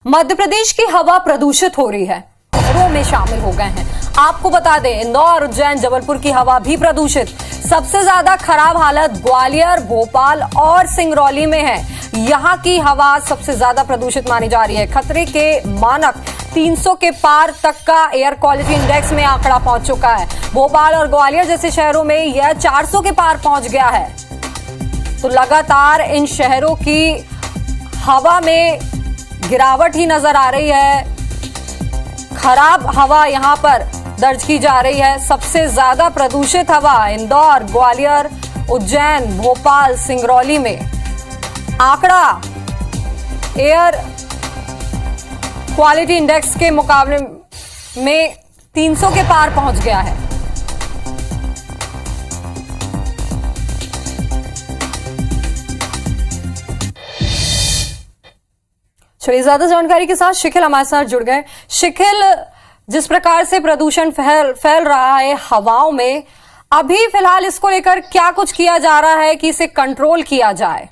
मध्य प्रदेश की हवा प्रदूषित हो रही है, शहरों में शामिल हो गए हैं। आपको बता दें, इंदौर, उज्जैन, जबलपुर की हवा भी प्रदूषित। सबसे ज्यादा खराब हालत ग्वालियर, भोपाल और सिंगरौली में है। यहाँ की हवा सबसे ज्यादा प्रदूषित मानी जा रही है। खतरे के मानक 300 के पार तक का एयर क्वालिटी इंडेक्स में आंकड़ा पहुंच चुका है। भोपाल और ग्वालियर जैसे शहरों में यह 400 के पार पहुंच गया है। तो लगातार इन शहरों की हवा में गिरावट ही नजर आ रही है। खराब हवा यहां पर दर्ज की जा रही है। सबसे ज्यादा प्रदूषित हवा इंदौर, ग्वालियर, उज्जैन, भोपाल, सिंगरौली में। आंकड़ा एयर क्वालिटी इंडेक्स के मुकाबले में 300 के पार पहुंच गया है। चलिए, ज्यादा जानकारी के साथ शिखिल हमारे साथ जुड़ गए। शिखिल, जिस प्रकार से प्रदूषण फैल रहा है हवाओं में, अभी फिलहाल इसको लेकर क्या कुछ किया जा रहा है कि इसे कंट्रोल किया जाए?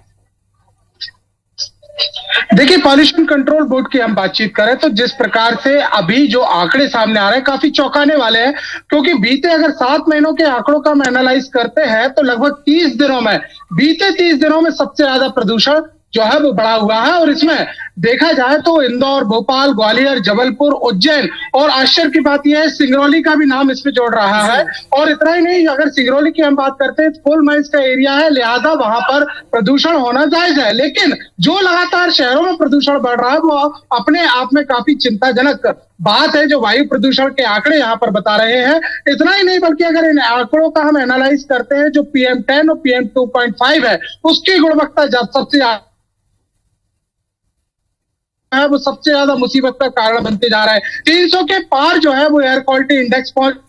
देखिए, पॉल्यूशन कंट्रोल बोर्ड की हम बातचीत करें तो जिस प्रकार से अभी जो आंकड़े सामने आ रहे हैं काफी चौंकाने वाले हैं, क्योंकि बीते अगर 7 महीनों के आंकड़ों का हम एनालाइज करते हैं तो लगभग 30 दिनों में, बीते 30 दिनों में सबसे ज्यादा प्रदूषण जो है वो बढ़ा हुआ है। और इसमें देखा जाए तो इंदौर, भोपाल, ग्वालियर, जबलपुर, उज्जैन और आश्चर्य की बात यह है सिंगरौली का भी नाम इसमें जोड़ रहा है। और इतना ही नहीं, अगर सिंगरौली की हम बात करते हैं तो फुल माइल्स का एरिया है, लिहाजा वहां पर प्रदूषण होना जायज है। लेकिन जो लगातार शहरों में प्रदूषण बढ़ रहा है वो अपने आप में काफी चिंताजनक बात है, जो वायु प्रदूषण के आंकड़े यहाँ पर बता रहे हैं। इतना ही नहीं, बल्कि अगर इन आंकड़ों का हम एनालाइज करते हैं, जो PM10 और PM 2.5 है उसकी गुणवत्ता सबसे है वो सबसे ज्यादा मुसीबत का कारण बनते जा रहा है। 300 के पार जो है वो एयर क्वालिटी इंडेक्स पर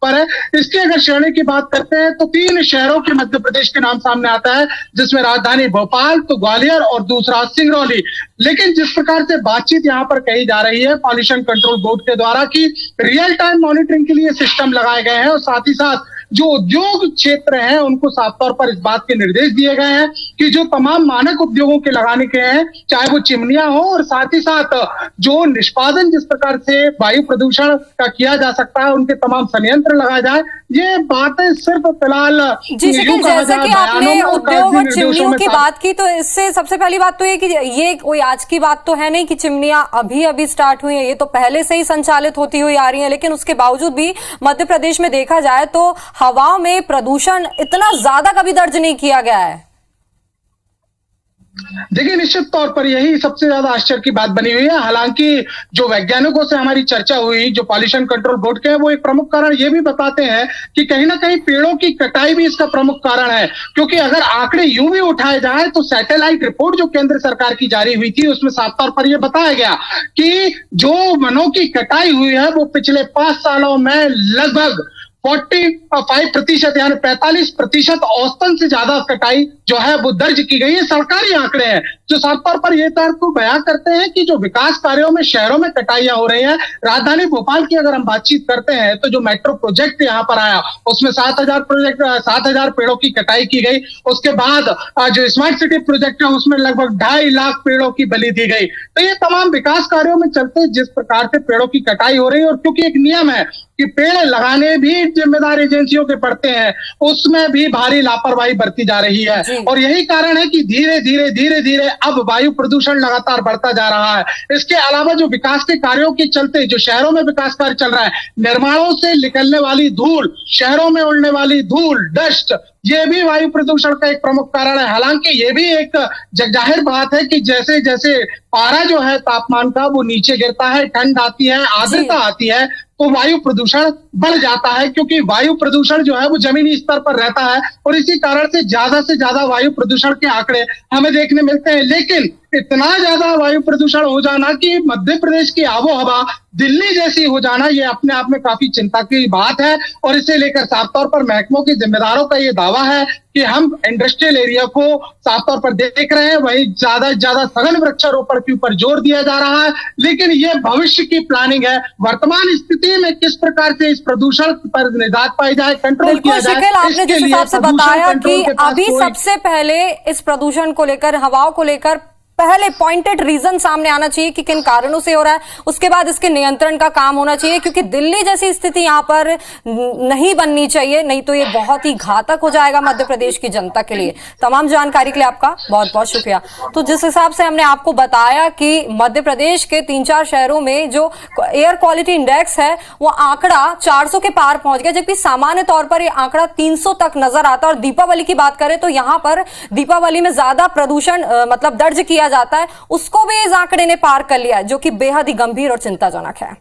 है। इसकी अगर श्रेणी की बात करते हैं तो 3 शहरों के मध्य प्रदेश के नाम सामने आता है, जिसमें राजधानी भोपाल, तो ग्वालियर और दूसरा सिंगरौली। लेकिन जिस प्रकार से बातचीत यहाँ पर कही जा रही है पॉल्यूशन कंट्रोल बोर्ड के द्वारा कि रियल टाइम मॉनिटरिंग के लिए सिस्टम लगाए गए हैं और साथ ही साथ जो उद्योग क्षेत्र हैं उनको साफ तौर पर इस बात के निर्देश दिए गए हैं कि जो तमाम मानक उद्योगों के लगाने के हैं, चाहे वो चिमनियां हो और साथ ही साथ जो निष्पादन जिस प्रकार से वायु प्रदूषण का किया जा सकता है उनके तमाम संयंत्र लगाया जाए। ये बातें सिर्फ फिलहाल जैसे कि आपने उद्योग और चिमनियों की बात की, तो इससे सबसे पहली बात तो ये कि ये कोई आज की बात तो है नहीं कि चिमनियां अभी स्टार्ट हुई है। ये तो पहले से ही संचालित होती हुई आ रही है। लेकिन उसके बावजूद भी मध्य प्रदेश में देखा जाए तो हवाओं में प्रदूषण इतना ज्यादा कभी दर्ज नहीं किया गया है। देखिए, निश्चित तौर पर यही सबसे ज्यादा आश्चर्य की बात बनी हुई है। हालांकि जो वैज्ञानिकों से हमारी चर्चा हुई, जो पॉल्यूशन कंट्रोल बोर्ड के हैं, वो एक प्रमुख कारण ये भी बताते हैं कि कहीं ना कहीं पेड़ों की कटाई भी इसका प्रमुख कारण है। क्योंकि अगर आंकड़े यूं भी उठाए जाए तो सैटेलाइट रिपोर्ट जो केंद्र सरकार की जारी हुई थी उसमें साफ तौर पर यह बताया गया कि जो वनों की कटाई हुई है वो पिछले 5 सालों में लगभग 45% यानी 45% औसतन से ज्यादा कटाई जो है वो दर्ज की गई है। सरकारी आंकड़े हैं जो साफ तौर पर यह तर्क को बयां करते हैं कि जो विकास कार्यों में शहरों में कटाइयां हो रही हैं। राजधानी भोपाल की अगर हम बातचीत करते हैं तो जो मेट्रो प्रोजेक्ट यहां पर आया उसमें 7,000 पेड़ों की कटाई की गई। उसके बाद जो स्मार्ट सिटी प्रोजेक्ट है उसमें लगभग 2.5 लाख पेड़ों की बलि दी गई। तो ये तमाम विकास कार्यों में चलते जिस प्रकार से पेड़ों की कटाई हो रही है, और क्योंकि एक नियम है कि पेड़ लगाने भी जिम्मेदार एजेंसियों के पड़ते हैं, उसमें भी भारी लापरवाही बरती जा रही है। और यही कारण है कि धीरे धीरे अब वायु प्रदूषण लगातार बढ़ता जा रहा है। इसके अलावा जो विकास के कार्यों के चलते जो शहरों में विकास कार्य चल रहा है, निर्माणों से निकलने वाली धूल, शहरों में उड़ने वाली धूल, डस्ट, ये भी वायु प्रदूषण का एक प्रमुख कारण है। हालांकि ये भी एक जाहिर बात है कि जैसे जैसे पारा जो है तापमान का वो नीचे गिरता है, ठंड आती है, आर्द्रता आती है, तो वायु प्रदूषण बढ़ जाता है। क्योंकि वायु प्रदूषण जो है वो जमीनी स्तर पर रहता है और इसी कारण से ज्यादा वायु प्रदूषण के आंकड़े हमें देखने मिलते हैं। लेकिन इतना ज्यादा वायु प्रदूषण हो जाना कि मध्य प्रदेश की आबो हवा दिल्ली जैसी हो जाना, ये अपने आप में काफी चिंता की बात है। और इसे लेकर साफ तौर पर महकमों के जिम्मेदारों का ये दावा है कि हम इंडस्ट्रियल एरिया को साफ तौर पर देख रहे हैं, वही ज्यादा से ज्यादा सघन वृक्षारोपण के ऊपर जोर दिया जा रहा है। लेकिन ये भविष्य की प्लानिंग है। वर्तमान स्थिति में किस प्रकार से इस प्रदूषण पर निजात पाई जाए, कंट्रोल किया जाए, आपने जिस हिसाब से बताया कि अभी सबसे पहले इस प्रदूषण को लेकर, हवाओं को लेकर पहले पॉइंटेड रीजन सामने आना चाहिए कि किन कारणों से हो रहा है, उसके बाद इसके नियंत्रण का काम होना चाहिए, क्योंकि दिल्ली जैसी स्थिति यहां पर नहीं बननी चाहिए, नहीं तो ये बहुत ही घातक हो जाएगा मध्य प्रदेश की जनता के लिए। तमाम जानकारी के लिए आपका बहुत बहुत शुक्रिया। तो जिस हिसाब से हमने आपको बताया कि मध्य प्रदेश के 3-4 शहरों में जो एयर क्वालिटी इंडेक्स है वो आंकड़ा 400 के पार पहुंच गया, जबकि सामान्य तौर पर ये आंकड़ा 300 तक नजर आता है। और दीपावली की बात करें तो यहां पर दीपावली में ज्यादा प्रदूषण मतलब दर्ज किया जाता है, उसको भी इस आंकड़े ने पार कर लिया है, जो कि बेहद ही गंभीर और चिंताजनक है।